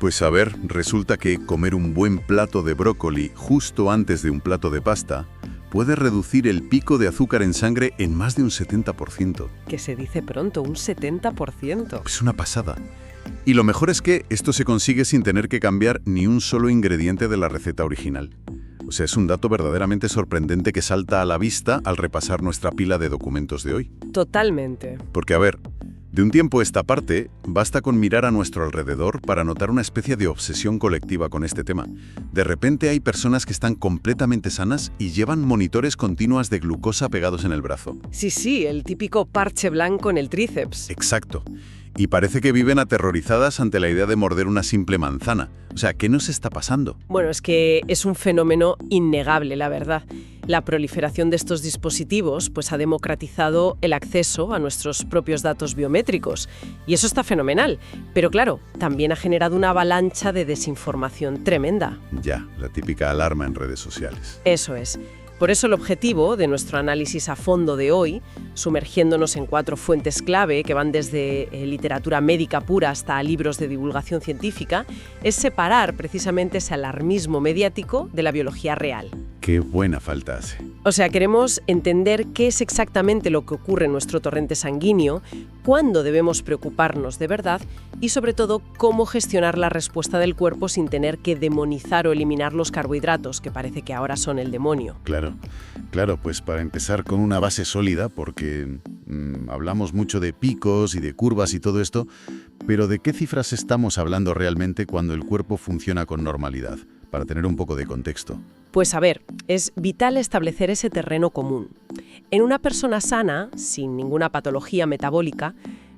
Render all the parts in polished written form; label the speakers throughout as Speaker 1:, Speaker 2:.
Speaker 1: Pues a ver, resulta que comer un buen plato de brócoli justo antes de un plato de pasta puede reducir el pico de azúcar en sangre en más de un 70%.
Speaker 2: Que se dice pronto, un 70%.
Speaker 1: Es una pasada. Y lo mejor es que esto se consigue sin tener que cambiar ni un solo ingrediente de la receta original. O sea, es un dato verdaderamente sorprendente que salta a la vista al repasar nuestra pila de documentos de hoy.
Speaker 2: Totalmente.
Speaker 1: Porque, a ver, de un tiempo a esta parte, basta con mirar a nuestro alrededor para notar una especie de obsesión colectiva con este tema. De repente hay personas que están completamente sanas y llevan monitores continuas de glucosa pegados en el brazo.
Speaker 2: Sí, el típico parche blanco en el tríceps.
Speaker 1: Exacto. Y parece que viven aterrorizadas ante la idea de morder una simple manzana. O sea, ¿qué nos está pasando?
Speaker 2: Bueno, es que es un fenómeno innegable, la verdad. La proliferación de estos dispositivos pues, ha democratizado el acceso a nuestros propios datos biométricos. Y eso está fenomenal. Pero claro, también ha generado una avalancha de desinformación tremenda.
Speaker 1: Ya, la típica alarma en redes sociales.
Speaker 2: Eso es. Por eso el objetivo de nuestro análisis a fondo de hoy, sumergiéndonos en 4 fuentes clave que van desde literatura médica pura hasta libros de divulgación científica, es separar precisamente ese alarmismo mediático de la biología real.
Speaker 1: Qué buena falta hace.
Speaker 2: O sea, queremos entender qué es exactamente lo que ocurre en nuestro torrente sanguíneo, cuándo debemos preocuparnos de verdad y, sobre todo, cómo gestionar la respuesta del cuerpo sin tener que demonizar o eliminar los carbohidratos, que parece que ahora son el demonio.
Speaker 1: Claro, pues para empezar con una base sólida, porque hablamos mucho de picos y de curvas y todo esto, pero ¿de qué cifras estamos hablando realmente cuando el cuerpo funciona con normalidad? Para tener un poco de contexto.
Speaker 2: Pues a ver, es vital establecer ese terreno común. En una persona sana, sin ninguna patología metabólica,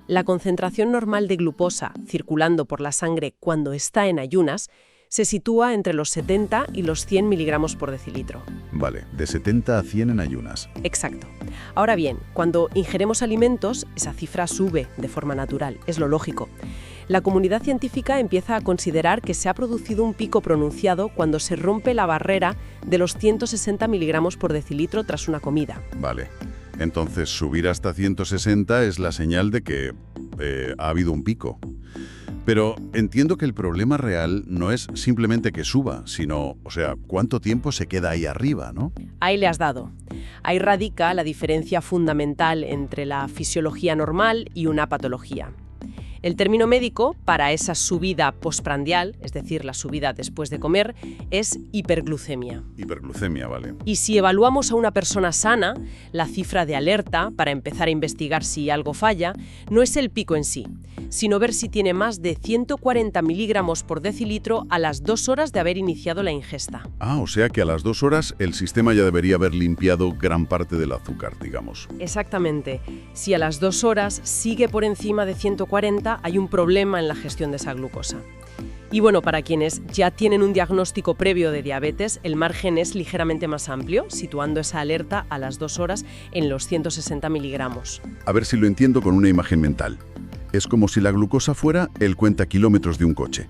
Speaker 2: la concentración normal de glucosa circulando por la sangre cuando está en ayunas se sitúa entre los 70 y los 100 miligramos por decilitro.
Speaker 1: Vale, de 70 a 100 en ayunas.
Speaker 2: Exacto. Ahora bien, cuando ingeremos alimentos, esa cifra sube de forma natural, es lo lógico. La comunidad científica empieza a considerar que se ha producido un pico pronunciado cuando se rompe la barrera de los 160 miligramos por decilitro tras una comida.
Speaker 1: Vale. Entonces, subir hasta 160 es la señal de que ha habido un pico. Pero entiendo que el problema real no es simplemente que suba, sino, o sea, cuánto tiempo se queda ahí arriba, ¿no?
Speaker 2: Ahí le has dado. Ahí radica la diferencia fundamental entre la fisiología normal y una patología. El término médico para esa subida postprandial, es decir, la subida después de comer, es hiperglucemia.
Speaker 1: Hiperglucemia, vale.
Speaker 2: Y si evaluamos a una persona sana, la cifra de alerta para empezar a investigar si algo falla no es el pico en sí, sino ver si tiene más de 140 miligramos por decilitro a las 2 horas de haber iniciado la ingesta.
Speaker 1: Ah, o sea que a las 2 horas el sistema ya debería haber limpiado gran parte del azúcar, digamos.
Speaker 2: Exactamente. Si a las 2 horas sigue por encima de 140, hay un problema en la gestión de esa glucosa. Y bueno, para quienes ya tienen un diagnóstico previo de diabetes, el margen es ligeramente más amplio, situando esa alerta a las 2 horas en los 160 miligramos.
Speaker 1: A ver si lo entiendo con una imagen mental. Es como si la glucosa fuera el cuentakilómetros de un coche.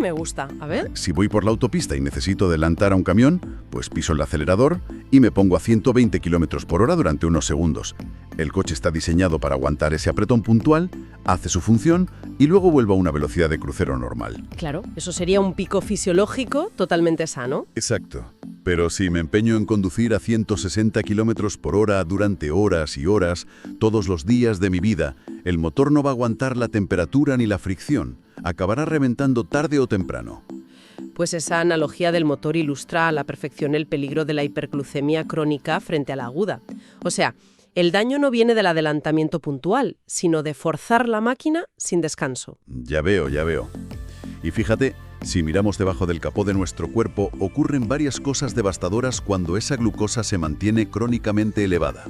Speaker 2: Me gusta. A ver.
Speaker 1: Si voy por la autopista y necesito adelantar a un camión, pues piso el acelerador y me pongo a 120 km por hora durante unos segundos. El coche está diseñado para aguantar ese apretón puntual, hace su función y luego vuelve a una velocidad de crucero normal.
Speaker 2: Claro, eso sería un pico fisiológico totalmente sano.
Speaker 1: Exacto. Pero si me empeño en conducir a 160 km por hora durante horas y horas, todos los días de mi vida, el motor no va a aguantar la temperatura ni la fricción. Acabará reventando tarde o temprano.
Speaker 2: Pues esa analogía del motor ilustra a la perfección el peligro de la hiperglucemia crónica frente a la aguda. O sea, el daño no viene del adelantamiento puntual, sino de forzar la máquina sin descanso.
Speaker 1: Ya veo. Y fíjate, si miramos debajo del capó de nuestro cuerpo, ocurren varias cosas devastadoras cuando esa glucosa se mantiene crónicamente elevada.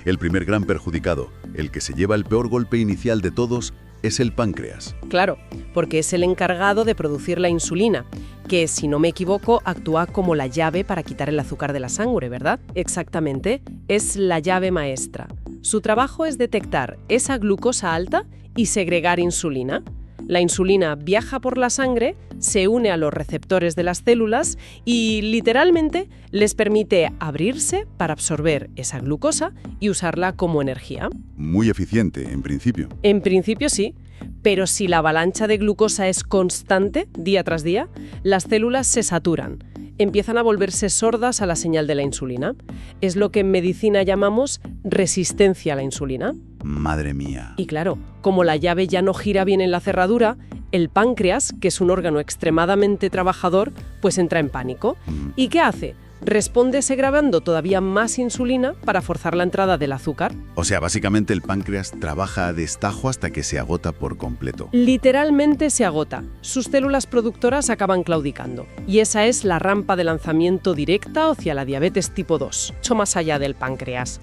Speaker 1: El primer gran perjudicado, el que se lleva el peor golpe inicial de todos, es el páncreas.
Speaker 2: Claro, porque es el encargado de producir la insulina, que, si no me equivoco, actúa como la llave para quitar el azúcar de la sangre, ¿verdad? Exactamente, es la llave maestra. Su trabajo es detectar esa glucosa alta y segregar insulina. La insulina viaja por la sangre, se une a los receptores de las células y, literalmente, les permite abrirse para absorber esa glucosa y usarla como energía.
Speaker 1: Muy eficiente, en principio.
Speaker 2: En principio sí, Pero si la avalancha de glucosa es constante, día tras día, las células se saturan, empiezan a volverse sordas a la señal de la insulina. Es lo que en medicina llamamos resistencia a la insulina.
Speaker 1: Madre mía.
Speaker 2: Y claro, como la llave ya no gira bien en la cerradura, el páncreas, que es un órgano extremadamente trabajador, pues entra en pánico. ¿Y qué hace? Responde segregando todavía más insulina para forzar la entrada del azúcar.
Speaker 1: O sea, básicamente el páncreas trabaja a destajo hasta que se agota por completo.
Speaker 2: Literalmente se agota. Sus células productoras acaban claudicando. Y esa es la rampa de lanzamiento directa hacia la diabetes tipo 2, mucho más allá del páncreas.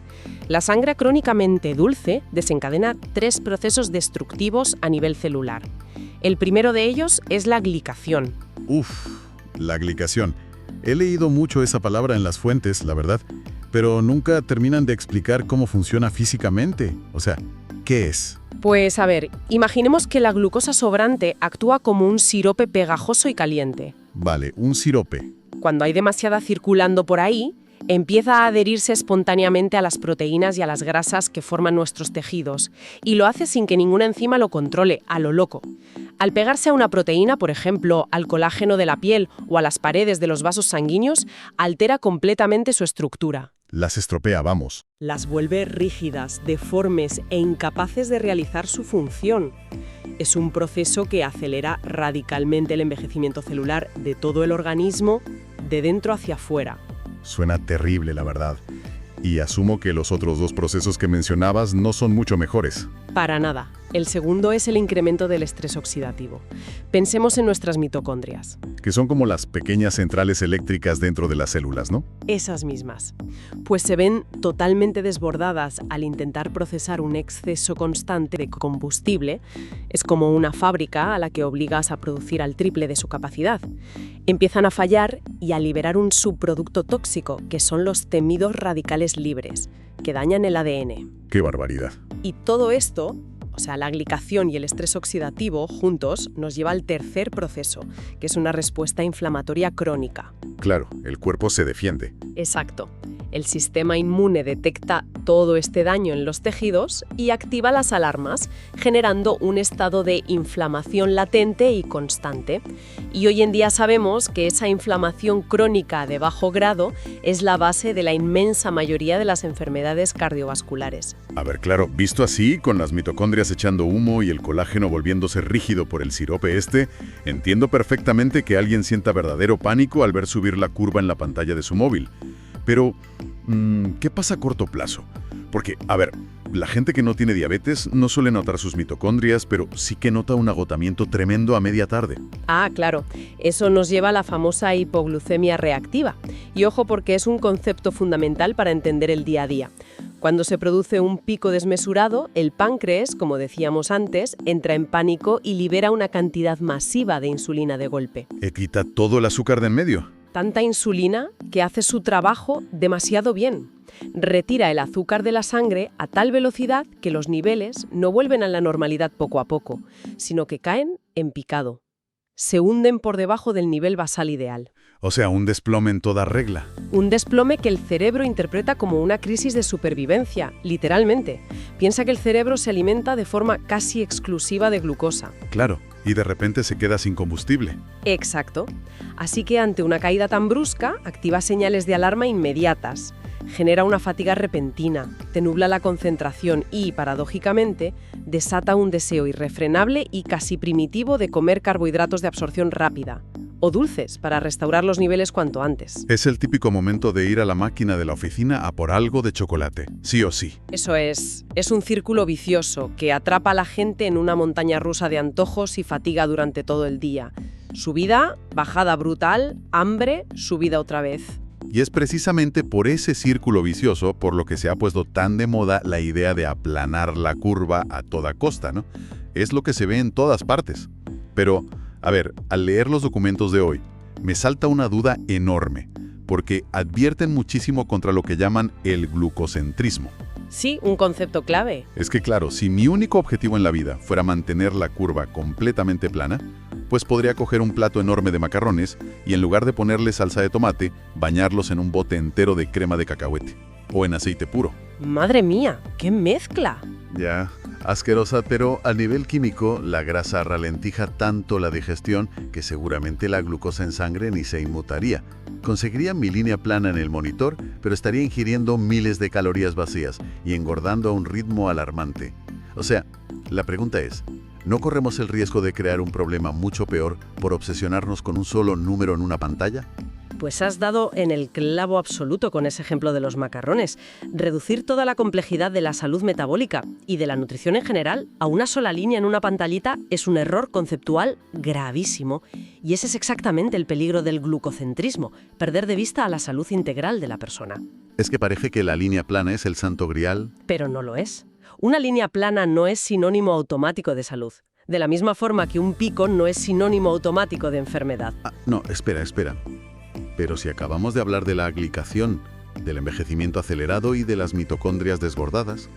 Speaker 2: La sangre crónicamente dulce desencadena 3 procesos destructivos a nivel celular. El primero de ellos es la glicación.
Speaker 3: La glicación. He leído mucho esa palabra en las fuentes, la verdad, pero nunca terminan de explicar cómo funciona físicamente. O sea, ¿qué es?
Speaker 2: Pues a ver, imaginemos que la glucosa sobrante actúa como un sirope pegajoso y caliente.
Speaker 3: Vale, un sirope.
Speaker 2: Cuando hay demasiada circulando por ahí, empieza a adherirse espontáneamente a las proteínas y a las grasas que forman nuestros tejidos, y lo hace sin que ninguna enzima lo controle, a lo loco. Al pegarse a una proteína, por ejemplo, al colágeno de la piel o a las paredes de los vasos sanguíneos, altera completamente su estructura.
Speaker 3: Las estropea, vamos.
Speaker 2: Las vuelve rígidas, deformes e incapaces de realizar su función. Es un proceso que acelera radicalmente el envejecimiento celular de todo el organismo, de dentro hacia afuera.
Speaker 3: Suena terrible, la verdad. Y asumo que los otros 2 procesos que mencionabas no son mucho mejores.
Speaker 2: Para nada. El segundo es el incremento del estrés oxidativo. Pensemos en nuestras mitocondrias.
Speaker 3: Que son como las pequeñas centrales eléctricas dentro de las células, ¿no?
Speaker 2: Esas mismas. Pues se ven totalmente desbordadas al intentar procesar un exceso constante de combustible. Es como una fábrica a la que obligas a producir al triple de su capacidad. Empiezan a fallar y a liberar un subproducto tóxico, que son los temidos radicales libres, que dañan el ADN.
Speaker 3: ¡Qué barbaridad!
Speaker 2: Y todo esto, o sea, la glicación y el estrés oxidativo juntos, nos lleva al tercer proceso, que es una respuesta inflamatoria crónica.
Speaker 3: Claro, el cuerpo se defiende.
Speaker 2: Exacto. El sistema inmune detecta todo este daño en los tejidos y activa las alarmas, generando un estado de inflamación latente y constante. Y hoy en día sabemos que esa inflamación crónica de bajo grado es la base de la inmensa mayoría de las enfermedades cardiovasculares.
Speaker 3: A ver, claro, visto así, con las mitocondrias echando humo y el colágeno volviéndose rígido por el sirope entiendo perfectamente que alguien sienta verdadero pánico al ver subir la curva en la pantalla de su móvil. Pero, ¿qué pasa a corto plazo? Porque, a ver, la gente que no tiene diabetes no suele notar sus mitocondrias, pero sí que nota un agotamiento tremendo a media tarde.
Speaker 2: Ah, claro. Eso nos lleva a la famosa hipoglucemia reactiva. Y ojo, porque es un concepto fundamental para entender el día a día. Cuando se produce un pico desmesurado, el páncreas, como decíamos antes, entra en pánico y libera una cantidad masiva de insulina de golpe.
Speaker 3: ¿Quita todo el azúcar de en medio?
Speaker 2: Tanta insulina que hace su trabajo demasiado bien. Retira el azúcar de la sangre a tal velocidad que los niveles no vuelven a la normalidad poco a poco, sino que caen en picado. Se hunden por debajo del nivel basal ideal.
Speaker 3: O sea, un desplome en toda regla.
Speaker 2: Un desplome que el cerebro interpreta como una crisis de supervivencia, literalmente. Piensa que el cerebro se alimenta de forma casi exclusiva de glucosa.
Speaker 3: Claro, y de repente se queda sin combustible.
Speaker 2: Exacto. Así que ante una caída tan brusca, activa señales de alarma inmediatas. Genera una fatiga repentina, te nubla la concentración y, paradójicamente, desata un deseo irrefrenable y casi primitivo de comer carbohidratos de absorción rápida. O dulces, para restaurar los niveles cuanto antes.
Speaker 3: Es el típico momento de ir a la máquina de la oficina a por algo de chocolate, sí o sí.
Speaker 2: Eso es un círculo vicioso que atrapa a la gente en una montaña rusa de antojos y fatiga durante todo el día. Subida, bajada brutal, hambre, subida otra vez.
Speaker 3: Y es precisamente por ese círculo vicioso por lo que se ha puesto tan de moda la idea de aplanar la curva a toda costa, ¿no? Es lo que se ve en todas partes. Pero, a ver, al leer los documentos de hoy, me salta una duda enorme, porque advierten muchísimo contra lo que llaman el glucocentrismo.
Speaker 2: Sí, un concepto clave.
Speaker 3: Es que claro, si mi único objetivo en la vida fuera mantener la curva completamente plana, pues podría coger un plato enorme de macarrones y en lugar de ponerle salsa de tomate, bañarlos en un bote entero de crema de cacahuete o en aceite puro.
Speaker 2: ¡Madre mía! ¡Qué mezcla!
Speaker 3: Ya,
Speaker 1: Asquerosa, pero a nivel químico, la grasa ralentiza tanto la digestión que seguramente la glucosa en sangre ni se inmutaría. Conseguiría mi línea plana en el monitor, pero estaría ingiriendo miles de calorías vacías y engordando a un ritmo alarmante. O sea, la pregunta es, ¿no corremos el riesgo de crear un problema mucho peor por obsesionarnos con un solo número en una pantalla?
Speaker 2: Pues has dado en el clavo absoluto con ese ejemplo de los macarrones. Reducir toda la complejidad de la salud metabólica y de la nutrición en general a una sola línea en una pantallita es un error conceptual gravísimo. Y ese es exactamente el peligro del glucocentrismo, perder de vista a la salud integral de la persona.
Speaker 1: Es que parece que la línea plana es el santo grial.
Speaker 2: Pero no lo es. Una línea plana no es sinónimo automático de salud. De la misma forma que un pico no es sinónimo automático de enfermedad.
Speaker 1: No, espera. Pero si acabamos de hablar de la glicación, del envejecimiento acelerado y de las mitocondrias desbordadas.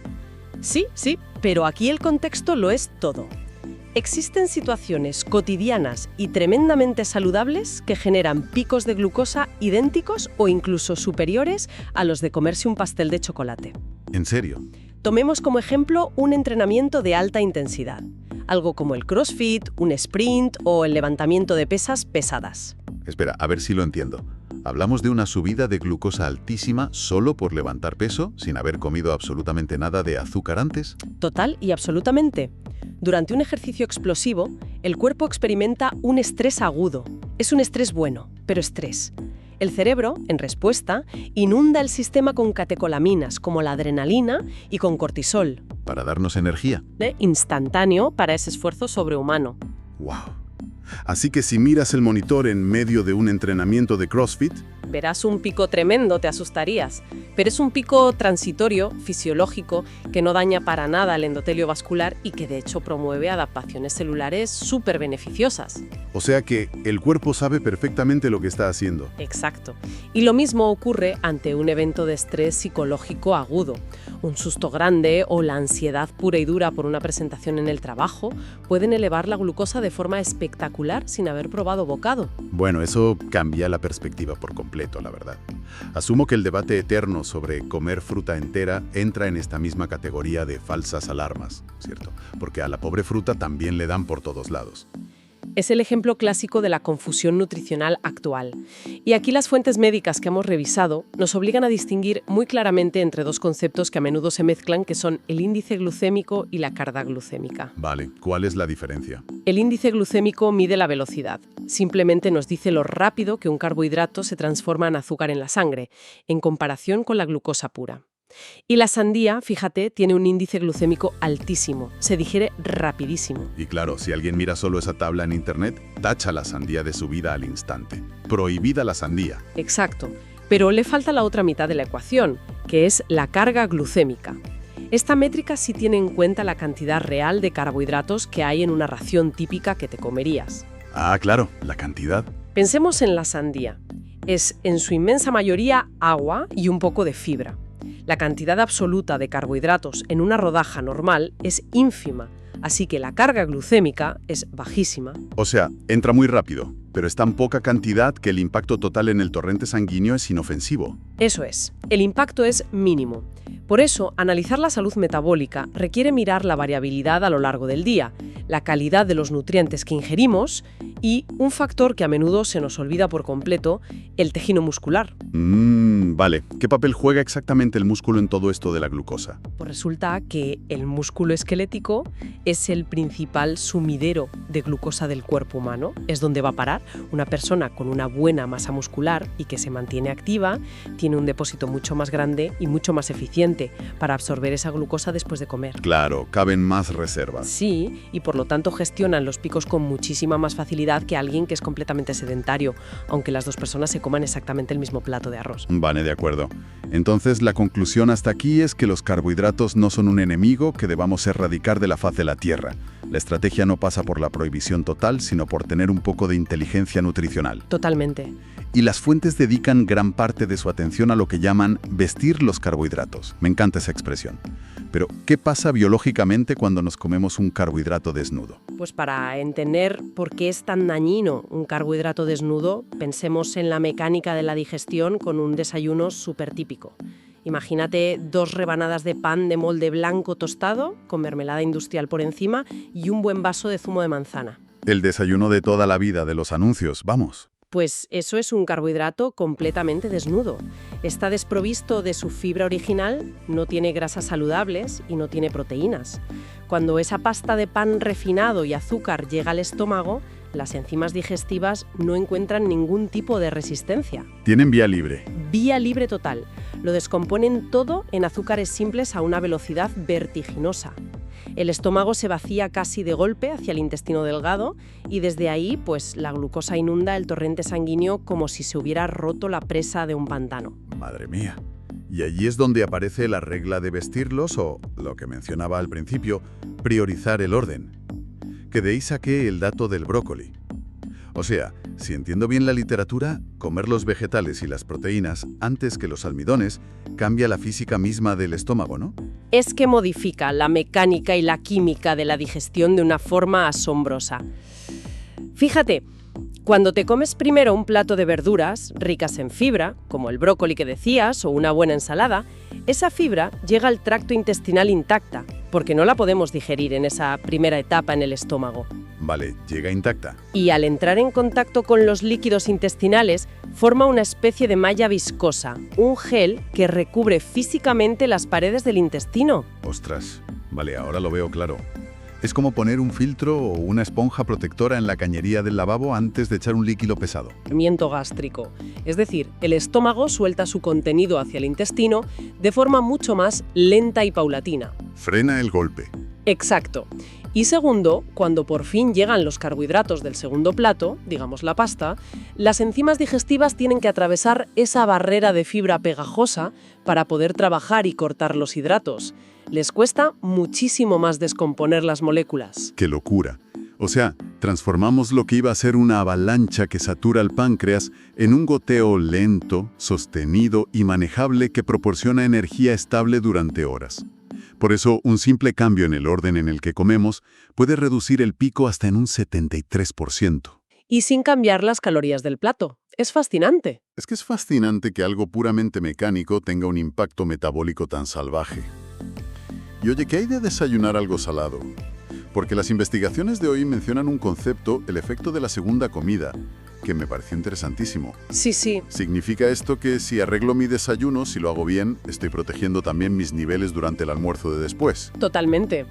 Speaker 2: Sí, pero aquí el contexto lo es todo. Existen situaciones cotidianas y tremendamente saludables que generan picos de glucosa idénticos o incluso superiores a los de comerse un pastel de chocolate.
Speaker 1: ¿En serio?
Speaker 2: Tomemos como ejemplo un entrenamiento de alta intensidad, algo como el CrossFit, un sprint o el levantamiento de pesas pesadas.
Speaker 1: Espera, a ver si lo entiendo. ¿Hablamos de una subida de glucosa altísima solo por levantar peso, sin haber comido absolutamente nada de azúcar antes?
Speaker 2: Total y absolutamente. Durante un ejercicio explosivo, el cuerpo experimenta un estrés agudo. Es un estrés bueno, pero estrés. El cerebro, en respuesta, inunda el sistema con catecolaminas, como la adrenalina, y con cortisol.
Speaker 1: Para darnos energía.
Speaker 2: Instantáneo para ese esfuerzo sobrehumano.
Speaker 3: ¡Wow! Así que si miras el monitor en medio de un entrenamiento de CrossFit,
Speaker 2: Verás un pico tremendo, te asustarías. Pero es un pico transitorio, fisiológico, que no daña para nada el endotelio vascular y que de hecho promueve adaptaciones celulares súper beneficiosas.
Speaker 3: o sea que el cuerpo sabe perfectamente lo que está haciendo.
Speaker 2: Exacto. Y lo mismo ocurre ante un evento de estrés psicológico agudo. Un susto grande o la ansiedad pura y dura por una presentación en el trabajo pueden elevar la glucosa de forma espectacular sin haber probado bocado.
Speaker 3: Bueno, eso cambia la perspectiva por completo, la verdad. Asumo que el debate eterno sobre comer fruta entera entra en esta misma categoría de falsas alarmas, ¿cierto? Porque a la pobre fruta también le dan por todos lados.
Speaker 2: Es el ejemplo clásico de la confusión nutricional actual. Y aquí las fuentes médicas que hemos revisado nos obligan a distinguir muy claramente entre dos conceptos que a menudo se mezclan, que son el índice glucémico y la carga glucémica.
Speaker 3: Vale, ¿cuál es la diferencia?
Speaker 2: El índice glucémico mide la velocidad. Simplemente nos dice lo rápido que un carbohidrato se transforma en azúcar en la sangre, en comparación con la glucosa pura. Y la sandía, fíjate, tiene un índice glucémico altísimo, se digiere rapidísimo.
Speaker 3: Y claro, si alguien mira solo esa tabla en internet, tacha la sandía de su vida al instante. Prohibida la sandía.
Speaker 2: Exacto, pero le falta la otra mitad de la ecuación, que es la carga glucémica. Esta métrica sí tiene en cuenta la cantidad real de carbohidratos que hay en una ración típica que te comerías.
Speaker 3: Ah, claro, la cantidad.
Speaker 2: Pensemos en la sandía. Es en su inmensa mayoría agua y un poco de fibra. La cantidad absoluta de carbohidratos en una rodaja normal es ínfima, así que la carga glucémica es bajísima.
Speaker 3: O sea, entra muy rápido, pero es tan poca cantidad que el impacto total en el torrente sanguíneo es inofensivo.
Speaker 2: Eso es, el impacto es mínimo. Por eso, analizar la salud metabólica requiere mirar la variabilidad a lo largo del día, la calidad de los nutrientes que ingerimos y un factor que a menudo se nos olvida por completo, el tejido muscular.
Speaker 3: Vale. ¿Qué papel juega exactamente el músculo en todo esto de la glucosa?
Speaker 2: Pues resulta que el músculo esquelético es el principal sumidero de glucosa del cuerpo humano. Es donde va a parar. Una persona con una buena masa muscular y que se mantiene activa tiene un depósito mucho más grande y mucho más eficiente para absorber esa glucosa después de comer.
Speaker 3: Claro, caben más reservas.
Speaker 2: Sí, y por lo tanto gestionan los picos con muchísima más facilidad que alguien que es completamente sedentario, aunque las dos personas se coman exactamente el mismo plato de arroz.
Speaker 3: Vale, de acuerdo. Entonces, la conclusión hasta aquí es que los carbohidratos no son un enemigo que debamos erradicar de la faz de la Tierra. La estrategia no pasa por la prohibición total, sino por tener un poco de inteligencia nutricional.
Speaker 2: Totalmente.
Speaker 3: Y las fuentes dedican gran parte de su atención a lo que llaman vestir los carbohidratos. Me encanta esa expresión. Pero, ¿qué pasa biológicamente cuando nos comemos un carbohidrato desnudo?
Speaker 2: Pues para entender por qué es tan dañino un carbohidrato desnudo, pensemos en la mecánica de la digestión con un desayuno súper típico. Imagínate 2 rebanadas de pan de molde blanco tostado, con mermelada industrial por encima y un buen vaso de zumo de manzana.
Speaker 3: El desayuno de toda la vida de los anuncios, vamos.
Speaker 2: Pues eso es un carbohidrato completamente desnudo. Está desprovisto de su fibra original, no tiene grasas saludables y no tiene proteínas. Cuando esa pasta de pan refinado y azúcar llega al estómago, las enzimas digestivas no encuentran ningún tipo de resistencia.
Speaker 3: Tienen vía libre.
Speaker 2: Vía libre total. Lo descomponen todo en azúcares simples a una velocidad vertiginosa. El estómago se vacía casi de golpe hacia el intestino delgado y desde ahí, pues, la glucosa inunda el torrente sanguíneo como si se hubiera roto la presa de un pantano.
Speaker 3: Madre mía. Y allí es donde aparece la regla de vestirlos o, lo que mencionaba al principio, priorizar el orden. Que de ahí saqué el dato del brócoli. O sea, si entiendo bien la literatura, comer los vegetales y las proteínas antes que los almidones cambia la física misma del estómago, ¿no?
Speaker 2: Es que modifica la mecánica y la química de la digestión de una forma asombrosa. Fíjate, cuando te comes primero un plato de verduras ricas en fibra, como el brócoli que decías o una buena ensalada, esa fibra llega al tracto intestinal intacta, porque no la podemos digerir en esa primera etapa en el estómago.
Speaker 3: Vale, llega intacta.
Speaker 2: Y al entrar en contacto con los líquidos intestinales, forma una especie de malla viscosa, un gel que recubre físicamente las paredes del intestino.
Speaker 3: Ostras, vale, ahora lo veo claro. Es como poner un filtro o una esponja protectora en la cañería del lavabo antes de echar un líquido pesado.
Speaker 2: Movimiento gástrico. Es decir, el estómago suelta su contenido hacia el intestino de forma mucho más lenta y paulatina.
Speaker 3: Frena el golpe.
Speaker 2: Exacto. Y segundo, cuando por fin llegan los carbohidratos del segundo plato, digamos la pasta, las enzimas digestivas tienen que atravesar esa barrera de fibra pegajosa para poder trabajar y cortar los hidratos. Les cuesta muchísimo más descomponer las moléculas.
Speaker 3: ¡Qué locura! O sea, transformamos lo que iba a ser una avalancha que satura el páncreas en un goteo lento, sostenido y manejable que proporciona energía estable durante horas. Por eso, un simple cambio en el orden en el que comemos puede reducir el pico hasta en un 73%.
Speaker 2: Y sin cambiar las calorías del plato. Es fascinante.
Speaker 3: Es que es fascinante que algo puramente mecánico tenga un impacto metabólico tan salvaje. Y oye, ¿qué hay de desayunar algo salado? Porque las investigaciones de hoy mencionan un concepto, el efecto de la segunda comida, que me pareció interesantísimo.
Speaker 2: Sí.
Speaker 3: ¿Significa esto que si arreglo mi desayuno, si lo hago bien, estoy protegiendo también mis niveles durante el almuerzo de después?
Speaker 2: Totalmente.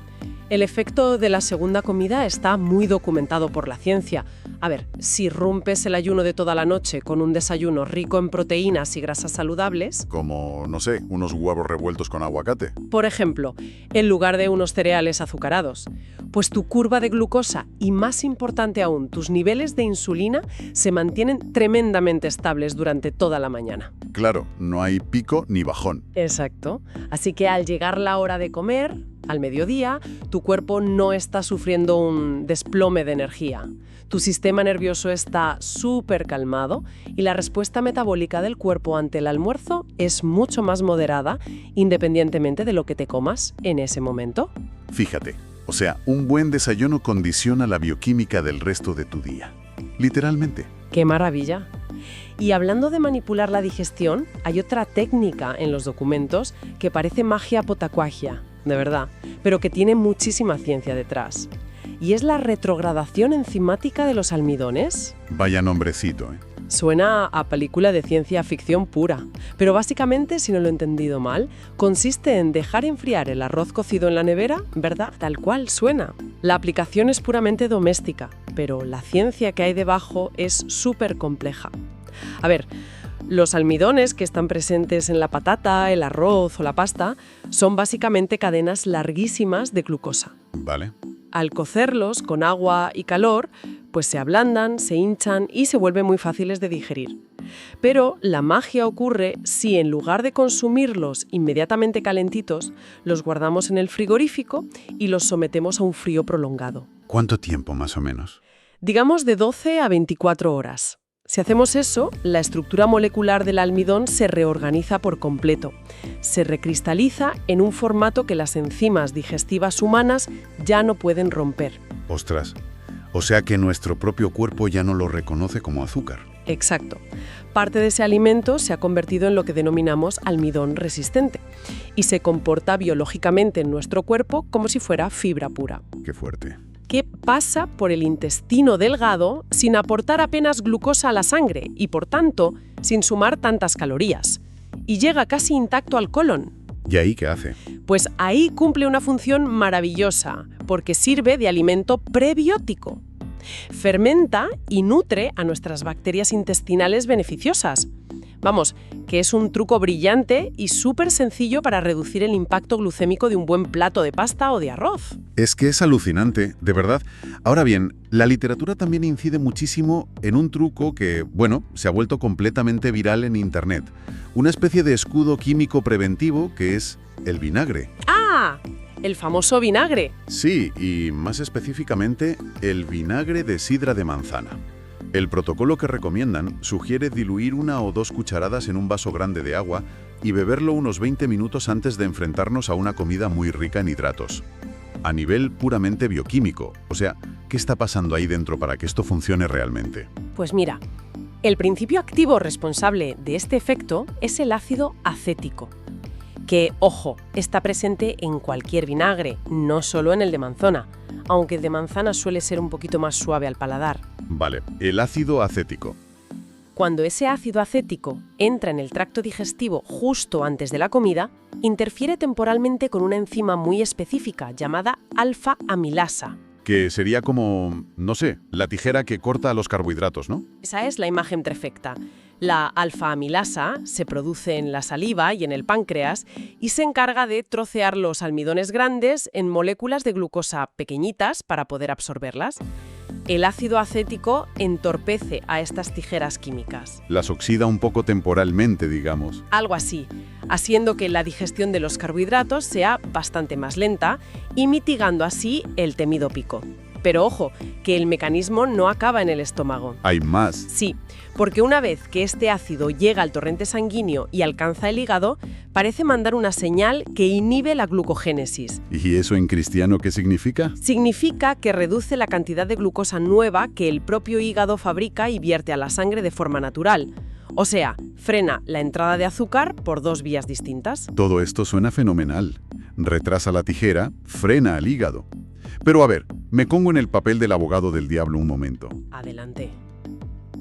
Speaker 2: El efecto de la segunda comida está muy documentado por la ciencia. A ver, si rompes el ayuno de toda la noche con un desayuno rico en proteínas y grasas saludables...
Speaker 3: Como, no sé, unos huevos revueltos con aguacate.
Speaker 2: Por ejemplo, en lugar de unos cereales azucarados, pues tu curva de glucosa y, más importante aún, tus niveles de insulina se mantienen tremendamente estables durante toda la mañana.
Speaker 3: Claro, no hay pico ni bajón.
Speaker 2: Exacto. Así que al llegar la hora de comer, al mediodía, tu cuerpo no está sufriendo un desplome de energía. Tu sistema nervioso está súper calmado y la respuesta metabólica del cuerpo ante el almuerzo es mucho más moderada, independientemente de lo que te comas en ese momento.
Speaker 3: Fíjate, o sea, un buen desayuno condiciona la bioquímica del resto de tu día. Literalmente.
Speaker 2: ¡Qué maravilla! Y hablando de manipular la digestión, hay otra técnica en los documentos que parece magia potacuagia, de verdad, pero que tiene muchísima ciencia detrás. Y es la retrogradación enzimática de los almidones.
Speaker 3: Vaya nombrecito, ¿eh?
Speaker 2: Suena a película de ciencia ficción pura, pero básicamente, si no lo he entendido mal, consiste en dejar enfriar el arroz cocido en la nevera, ¿verdad? Tal cual suena. La aplicación es puramente doméstica, pero la ciencia que hay debajo es súper compleja. A ver, los almidones que están presentes en la patata, el arroz o la pasta son básicamente cadenas larguísimas de glucosa.
Speaker 3: Vale.
Speaker 2: Al cocerlos con agua y calor, pues se ablandan, se hinchan y se vuelven muy fáciles de digerir. Pero la magia ocurre si en lugar de consumirlos inmediatamente calentitos, los guardamos en el frigorífico y los sometemos a un frío prolongado.
Speaker 3: ¿Cuánto tiempo más o menos?
Speaker 2: Digamos de 12 a 24 horas. Si hacemos eso, la estructura molecular del almidón se reorganiza por completo. Se recristaliza en un formato que las enzimas digestivas humanas ya no pueden romper.
Speaker 3: Ostras, o sea que nuestro propio cuerpo ya no lo reconoce como azúcar.
Speaker 2: Exacto. Parte de ese alimento se ha convertido en lo que denominamos almidón resistente y se comporta biológicamente en nuestro cuerpo como si fuera fibra pura.
Speaker 3: Qué fuerte.
Speaker 2: Que pasa por el intestino delgado sin aportar apenas glucosa a la sangre y, por tanto, sin sumar tantas calorías. Y llega casi intacto al colon.
Speaker 3: ¿Y ahí qué hace?
Speaker 2: Pues ahí cumple una función maravillosa, porque sirve de alimento prebiótico. Fermenta y nutre a nuestras bacterias intestinales beneficiosas. Vamos, que es un truco brillante y súper sencillo para reducir el impacto glucémico de un buen plato de pasta o de arroz.
Speaker 3: Es que es alucinante, de verdad. Ahora bien, la literatura también incide muchísimo en un truco que, bueno, se ha vuelto completamente viral en Internet. Una especie de escudo químico preventivo que es el vinagre.
Speaker 2: ¡Ah! El famoso vinagre.
Speaker 3: Sí, y más específicamente, el vinagre de sidra de manzana. El protocolo que recomiendan sugiere diluir 1 o 2 cucharadas en un vaso grande de agua y beberlo unos 20 minutos antes de enfrentarnos a una comida muy rica en hidratos. A nivel puramente bioquímico, o sea, ¿qué está pasando ahí dentro para que esto funcione realmente?
Speaker 2: Pues mira, el principio activo responsable de este efecto es el ácido acético, que, ojo, está presente en cualquier vinagre, no solo en el de manzana, aunque el de manzana suele ser un poquito más suave al paladar.
Speaker 3: Vale, el ácido acético.
Speaker 2: Cuando ese ácido acético entra en el tracto digestivo justo antes de la comida, interfiere temporalmente con una enzima muy específica llamada alfa-amilasa.
Speaker 3: Que sería como, no sé, la tijera que corta los carbohidratos, ¿no?
Speaker 2: Esa es la imagen perfecta. La alfa-amilasa se produce en la saliva y en el páncreas y se encarga de trocear los almidones grandes en moléculas de glucosa pequeñitas para poder absorberlas. El ácido acético entorpece a estas tijeras químicas.
Speaker 3: Las oxida un poco temporalmente, digamos.
Speaker 2: Algo así, haciendo que la digestión de los carbohidratos sea bastante más lenta y mitigando así el temido pico. Pero ojo, que el mecanismo no acaba en el estómago.
Speaker 3: Hay más.
Speaker 2: Sí, porque una vez que este ácido llega al torrente sanguíneo y alcanza el hígado, parece mandar una señal que inhibe la glucogénesis.
Speaker 3: ¿Y eso en cristiano qué significa?
Speaker 2: Significa que reduce la cantidad de glucosa nueva que el propio hígado fabrica y vierte a la sangre de forma natural. O sea, frena la entrada de azúcar por 2 vías distintas.
Speaker 3: Todo esto suena fenomenal. Retrasa la tijera, frena al hígado. Pero a ver, me pongo en el papel del abogado del diablo un momento.
Speaker 2: Adelante.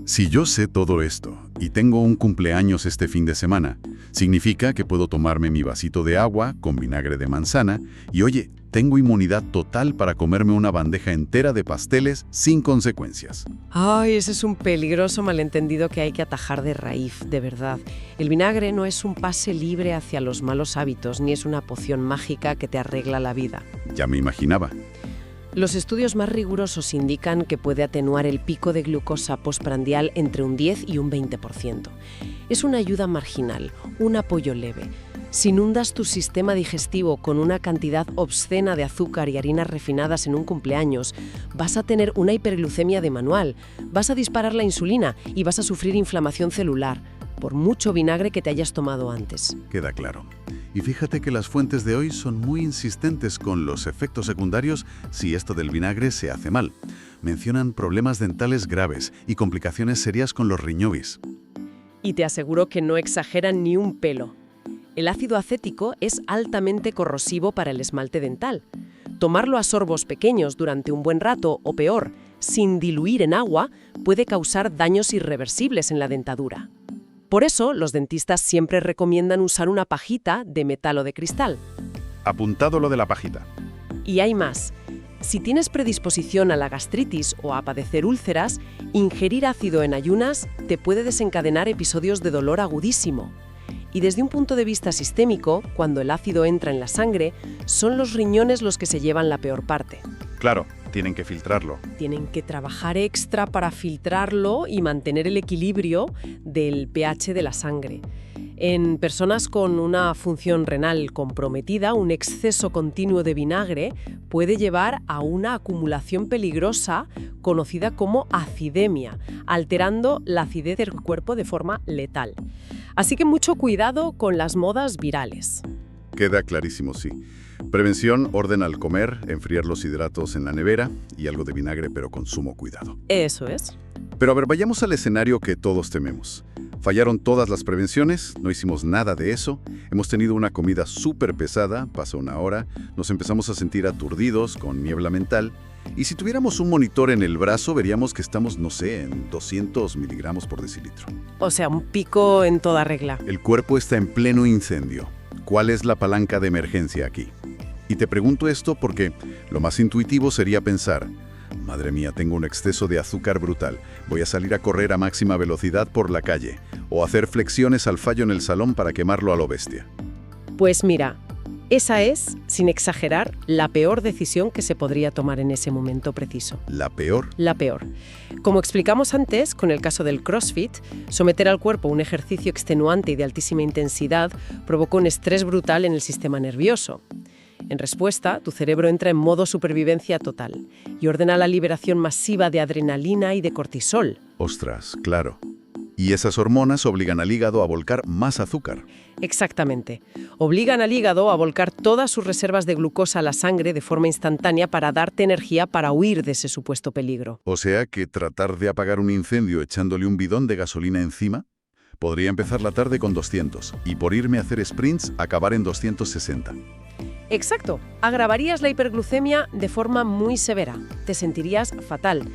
Speaker 3: Si yo sé todo esto y tengo un cumpleaños este fin de semana, significa que puedo tomarme mi vasito de agua con vinagre de manzana y, oye, tengo inmunidad total para comerme una bandeja entera de pasteles sin consecuencias.
Speaker 2: Ay, ese es un peligroso malentendido que hay que atajar de raíz, de verdad. El vinagre no es un pase libre hacia los malos hábitos, ni es una poción mágica que te arregla la vida.
Speaker 3: Ya me imaginaba.
Speaker 2: Los estudios más rigurosos indican que puede atenuar el pico de glucosa postprandial entre un 10 y un 20%. Es una ayuda marginal, un apoyo leve. Si inundas tu sistema digestivo con una cantidad obscena de azúcar y harinas refinadas en un cumpleaños, vas a tener una hiperglucemia de manual, vas a disparar la insulina y vas a sufrir inflamación celular, por mucho vinagre que te hayas tomado antes.
Speaker 3: Queda claro. Y fíjate que las fuentes de hoy son muy insistentes con los efectos secundarios si esto del vinagre se hace mal. Mencionan problemas dentales graves y complicaciones serias con los riñovis.
Speaker 2: Y te aseguro que no exageran ni un pelo. El ácido acético es altamente corrosivo para el esmalte dental. Tomarlo a sorbos pequeños durante un buen rato o peor, sin diluir en agua, puede causar daños irreversibles en la dentadura. Por eso, los dentistas siempre recomiendan usar una pajita de metal o de cristal.
Speaker 3: Apuntado lo de la pajita.
Speaker 2: Y hay más. Si tienes predisposición a la gastritis o a padecer úlceras, ingerir ácido en ayunas te puede desencadenar episodios de dolor agudísimo. Y desde un punto de vista sistémico, cuando el ácido entra en la sangre, son los riñones los que se llevan la peor parte.
Speaker 3: Claro, tienen que filtrarlo.
Speaker 2: Tienen que trabajar extra para filtrarlo y mantener el equilibrio del pH de la sangre. En personas con una función renal comprometida, un exceso continuo de vinagre puede llevar a una acumulación peligrosa conocida como acidemia, alterando la acidez del cuerpo de forma letal. Así que mucho cuidado con las modas virales.
Speaker 3: Queda clarísimo, sí. Prevención, orden al comer, enfriar los hidratos en la nevera y algo de vinagre, pero con sumo cuidado.
Speaker 2: Eso es.
Speaker 3: Pero a ver, vayamos al escenario que todos tememos. Fallaron todas las prevenciones, no hicimos nada de eso, hemos tenido una comida súper pesada, pasó una hora, nos empezamos a sentir aturdidos, con niebla mental, y si tuviéramos un monitor en el brazo veríamos que estamos, no sé, en 200 miligramos por decilitro.
Speaker 2: O sea, un pico en toda regla.
Speaker 3: El cuerpo está en pleno incendio. ¿Cuál es la palanca de emergencia aquí? Y te pregunto esto porque lo más intuitivo sería pensar: madre mía, tengo un exceso de azúcar brutal. Voy a salir a correr a máxima velocidad por la calle o hacer flexiones al fallo en el salón para quemarlo a lo bestia.
Speaker 2: Pues mira, esa es, sin exagerar, la peor decisión que se podría tomar en ese momento preciso.
Speaker 3: ¿La peor?
Speaker 2: La peor. Como explicamos antes, con el caso del CrossFit, someter al cuerpo a un ejercicio extenuante y de altísima intensidad provoca un estrés brutal en el sistema nervioso. En respuesta, tu cerebro entra en modo supervivencia total y ordena la liberación masiva de adrenalina y de cortisol.
Speaker 3: Ostras, claro. Y esas hormonas obligan al hígado a volcar más azúcar.
Speaker 2: Exactamente. Obligan al hígado a volcar todas sus reservas de glucosa a la sangre de forma instantánea para darte energía para huir de ese supuesto peligro.
Speaker 3: O sea que tratar de apagar un incendio echándole un bidón de gasolina encima, podría empezar la tarde con 200 y por irme a hacer sprints acabar en 260.
Speaker 2: Exacto. Agravarías la hiperglucemia de forma muy severa. Te sentirías fatal.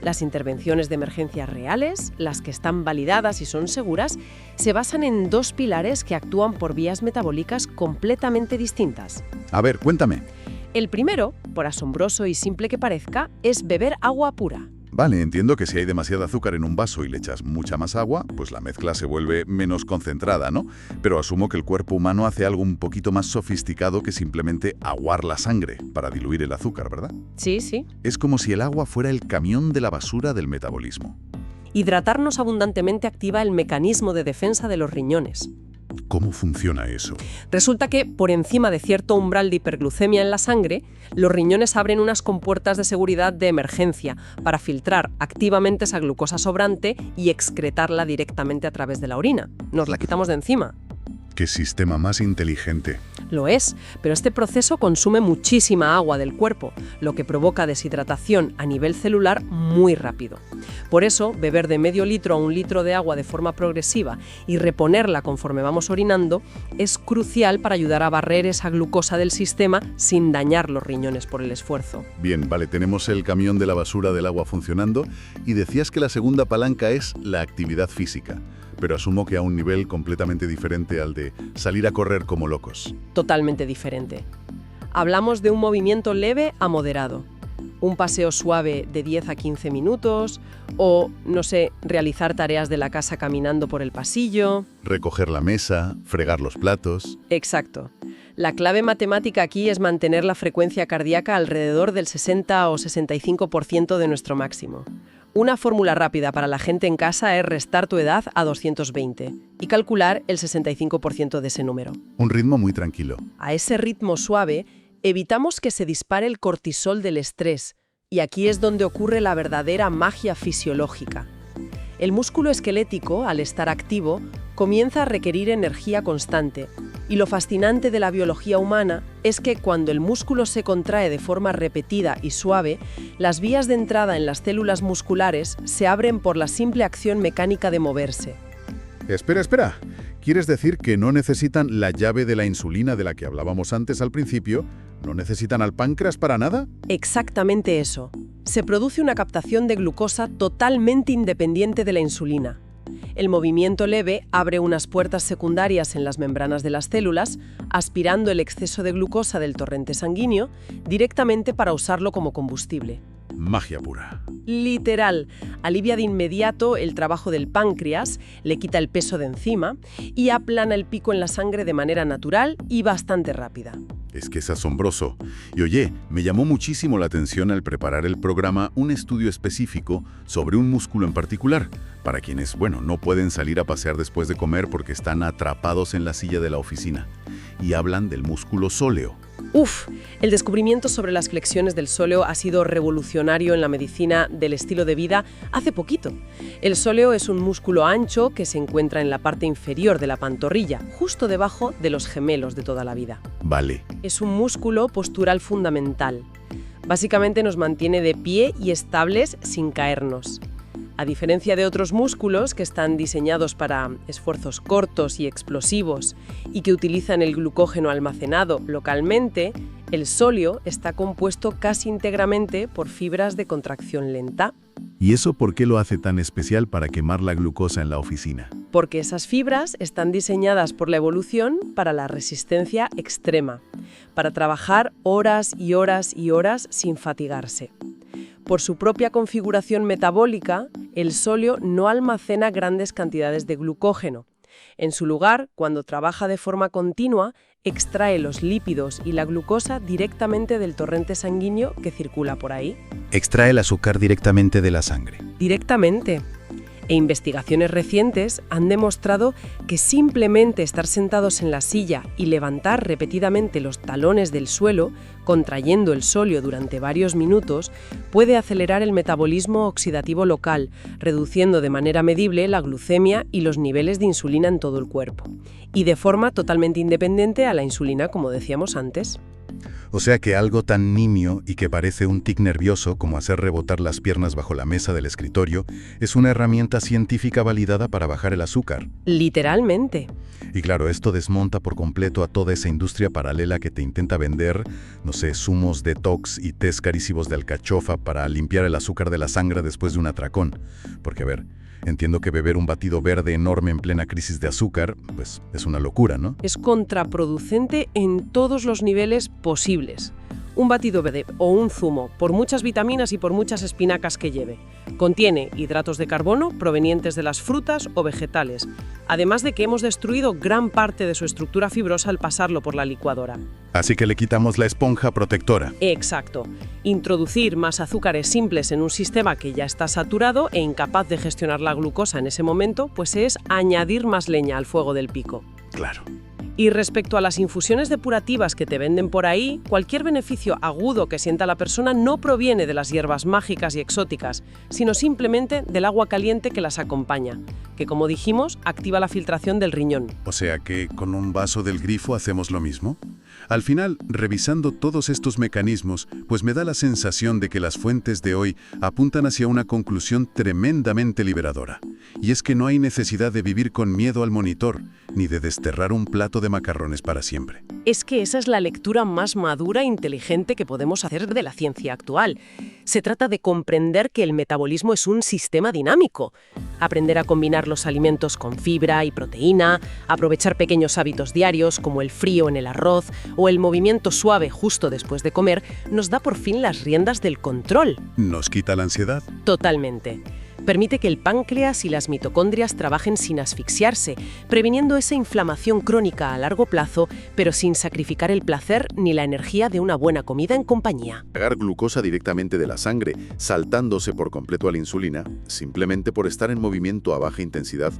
Speaker 2: Las intervenciones de emergencia reales, las que están validadas y son seguras, se basan en dos pilares que actúan por vías metabólicas completamente distintas.
Speaker 3: A ver, cuéntame.
Speaker 2: El primero, por asombroso y simple que parezca, es beber agua pura.
Speaker 3: Vale, entiendo que si hay demasiado azúcar en un vaso y le echas mucha más agua, pues la mezcla se vuelve menos concentrada, ¿no? Pero asumo que el cuerpo humano hace algo un poquito más sofisticado que simplemente aguar la sangre para diluir el azúcar, ¿verdad?
Speaker 2: Sí, sí.
Speaker 3: Es como si el agua fuera el camión de la basura del metabolismo.
Speaker 2: Hidratarnos abundantemente activa el mecanismo de defensa de los riñones.
Speaker 3: ¿Cómo funciona eso?
Speaker 2: Resulta que, por encima de cierto umbral de hiperglucemia en la sangre, los riñones abren unas compuertas de seguridad de emergencia para filtrar activamente esa glucosa sobrante y excretarla directamente a través de la orina. Nos la quitamos de encima.
Speaker 3: ¡Qué sistema más inteligente!
Speaker 2: Lo es, pero este proceso consume muchísima agua del cuerpo, lo que provoca deshidratación a nivel celular muy rápido. Por eso, beber de medio litro a 1 litro de agua de forma progresiva y reponerla conforme vamos orinando es crucial para ayudar a barrer esa glucosa del sistema sin dañar los riñones por el esfuerzo.
Speaker 3: Bien, vale, tenemos el camión de la basura del agua funcionando y decías que la segunda palanca es la actividad física. Pero asumo que a un nivel completamente diferente al de salir a correr como locos.
Speaker 2: Totalmente diferente. Hablamos de un movimiento leve a moderado. Un paseo suave de 10 a 15 minutos o, no sé, realizar tareas de la casa caminando por el pasillo.
Speaker 3: Recoger la mesa, fregar los platos.
Speaker 2: Exacto. La clave matemática aquí es mantener la frecuencia cardíaca alrededor del 60 o 65% de nuestro máximo. Una fórmula rápida para la gente en casa es restar tu edad a 220 y calcular el 65% de ese número.
Speaker 3: Un ritmo muy tranquilo.
Speaker 2: A ese ritmo suave, evitamos que se dispare el cortisol del estrés, y aquí es donde ocurre la verdadera magia fisiológica. El músculo esquelético, al estar activo, comienza a requerir energía constante, y lo fascinante de la biología humana es que cuando el músculo se contrae de forma repetida y suave, las vías de entrada en las células musculares se abren por la simple acción mecánica de moverse.
Speaker 3: Espera. ¿Quieres decir que no necesitan la llave de la insulina de la que hablábamos antes al principio? ¿No necesitan al páncreas para nada?
Speaker 2: Exactamente eso. Se produce una captación de glucosa totalmente independiente de la insulina. El movimiento leve abre unas puertas secundarias en las membranas de las células, aspirando el exceso de glucosa del torrente sanguíneo directamente para usarlo como combustible.
Speaker 3: Magia pura.
Speaker 2: Literal, alivia de inmediato el trabajo del páncreas, le quita el peso de encima y aplana el pico en la sangre de manera natural y bastante rápida.
Speaker 3: Es que es asombroso. Y oye, me llamó muchísimo la atención al preparar el programa un estudio específico sobre un músculo en particular, para quienes, no pueden salir a pasear después de comer porque están atrapados en la silla de la oficina. y hablan del músculo sóleo.
Speaker 2: Uf, el descubrimiento sobre las flexiones del sóleo ha sido revolucionario en la medicina del estilo de vida hace poquito. El sóleo es un músculo ancho que se encuentra en la parte inferior de la pantorrilla, justo debajo de los gemelos de toda la vida.
Speaker 3: Vale.
Speaker 2: Es un músculo postural fundamental. Básicamente nos mantiene de pie y estables sin caernos. A diferencia de otros músculos que están diseñados para esfuerzos cortos y explosivos y que utilizan el glucógeno almacenado localmente, el sóleo está compuesto casi íntegramente por fibras de contracción lenta.
Speaker 3: ¿Y eso por qué lo hace tan especial para quemar la glucosa en la oficina?
Speaker 2: Porque esas fibras están diseñadas por la evolución para la resistencia extrema, para trabajar horas y horas y horas sin fatigarse. Por su propia configuración metabólica, el sóleo no almacena grandes cantidades de glucógeno. En su lugar, cuando trabaja de forma continua, extrae los lípidos y la glucosa directamente del torrente sanguíneo que circula por ahí.
Speaker 4: Extrae el azúcar directamente de la sangre.
Speaker 2: Directamente. E investigaciones recientes han demostrado que simplemente estar sentados en la silla y levantar repetidamente los talones del suelo, contrayendo el sóleo durante varios minutos, puede acelerar el metabolismo oxidativo local, reduciendo de manera medible la glucemia y los niveles de insulina en todo el cuerpo. Y de forma totalmente independiente a la insulina, como decíamos antes.
Speaker 4: O sea que algo tan nimio y que parece un tic nervioso como hacer rebotar las piernas bajo la mesa del escritorio es una herramienta científica validada para bajar el azúcar.
Speaker 2: Literalmente.
Speaker 4: Y claro, esto desmonta por completo a toda esa industria paralela que te intenta vender, no sé, zumos detox y tés carísimos de alcachofa para limpiar el azúcar de la sangre después de un atracón. Porque, a ver, entiendo que beber un batido verde enorme en plena crisis de azúcar, pues es una locura, ¿no?
Speaker 2: Es contraproducente en todos los niveles posibles. Un batido verde o un zumo, por muchas vitaminas y por muchas espinacas que lleve, contiene hidratos de carbono provenientes de las frutas o vegetales, además de que hemos destruido gran parte de su estructura fibrosa al pasarlo por la licuadora.
Speaker 3: Así que le quitamos la esponja protectora.
Speaker 2: Exacto. Introducir más azúcares simples en un sistema que ya está saturado e incapaz de gestionar la glucosa en ese momento, pues es añadir más leña al fuego del pico.
Speaker 3: Claro.
Speaker 2: Y respecto a las infusiones depurativas que te venden por ahí, cualquier beneficio agudo que sienta la persona no proviene de las hierbas mágicas y exóticas, sino simplemente del agua caliente que las acompaña, que como dijimos, activa la filtración del riñón.
Speaker 3: O sea que con un vaso del grifo hacemos lo mismo. Al final, revisando todos estos mecanismos, pues me da la sensación de que las fuentes de hoy apuntan hacia una conclusión tremendamente liberadora. Y es que no hay necesidad de vivir con miedo al monitor, ni de desterrar un plato de macarrones para siempre.
Speaker 2: Es que esa es la lectura más madura e inteligente que podemos hacer de la ciencia actual. Se trata de comprender que el metabolismo es un sistema dinámico. Aprender a combinar los alimentos con fibra y proteína, aprovechar pequeños hábitos diarios como el frío en el arroz o el movimiento suave justo después de comer, nos da por fin las riendas del control.
Speaker 3: ¿Nos quita la ansiedad?
Speaker 2: Totalmente. Permite que el páncreas y las mitocondrias trabajen sin asfixiarse, previniendo esa inflamación crónica a largo plazo, pero sin sacrificar el placer ni la energía de una buena comida en compañía.
Speaker 3: Cargar glucosa directamente de la sangre, saltándose por completo a la insulina, simplemente por estar en movimiento a baja intensidad,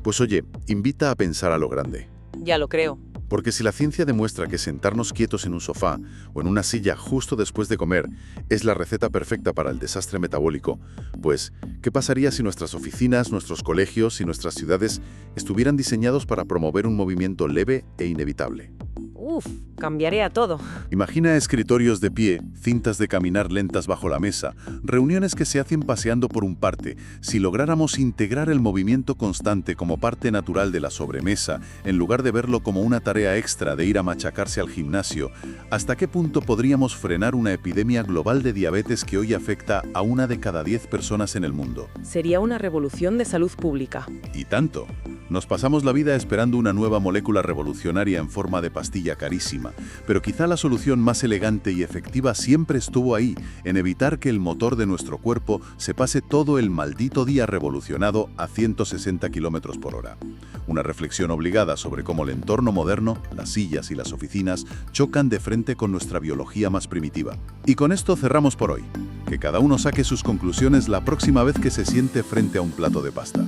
Speaker 3: pues oye, invita a pensar a lo grande.
Speaker 2: Ya lo creo.
Speaker 3: Porque si la ciencia demuestra que sentarnos quietos en un sofá o en una silla justo después de comer es la receta perfecta para el desastre metabólico, pues, ¿qué pasaría si nuestras oficinas, nuestros colegios y nuestras ciudades estuvieran diseñados para promover un movimiento leve e inevitable?
Speaker 2: Uf, cambiaría todo.
Speaker 3: Imagina escritorios de pie, cintas de caminar lentas bajo la mesa, reuniones que se hacen paseando por un parque. Si lográramos integrar el movimiento constante como parte natural de la sobremesa, en lugar de verlo como una tarea extra de ir a machacarse al gimnasio, ¿hasta qué punto podríamos frenar una epidemia global de diabetes que hoy afecta a 1 de cada 10 personas en el mundo?
Speaker 2: Sería una revolución de salud pública.
Speaker 3: Y tanto. Nos pasamos la vida esperando una nueva molécula revolucionaria en forma de pastilla carísima, pero quizá la solución más elegante y efectiva siempre estuvo ahí, en evitar que el motor de nuestro cuerpo se pase todo el maldito día revolucionado a 160 km/h. Una reflexión obligada sobre cómo el entorno moderno, las sillas y las oficinas, chocan de frente con nuestra biología más primitiva. Y con esto cerramos por hoy. Que cada uno saque sus conclusiones la próxima vez que se siente frente a un plato de pasta.